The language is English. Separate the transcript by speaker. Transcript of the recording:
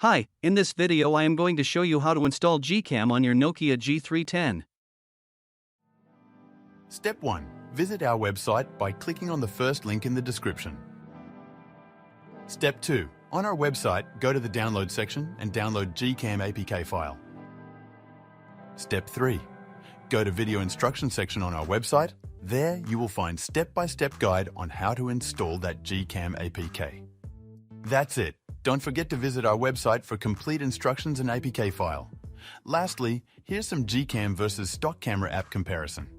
Speaker 1: Hi, in this video I am going to show you how to install GCam on your Nokia G310.
Speaker 2: Step 1. Visit our website by clicking on the first link in the description. Step 2. On our website, go to the download section and download GCam APK file. Step 3. Go to video instruction section on our website. There you will find step-by-step guide on how to install that GCam APK. That's it. Don't forget to visit our website for complete instructions and APK file. Lastly, here's some GCam versus stock camera app comparison.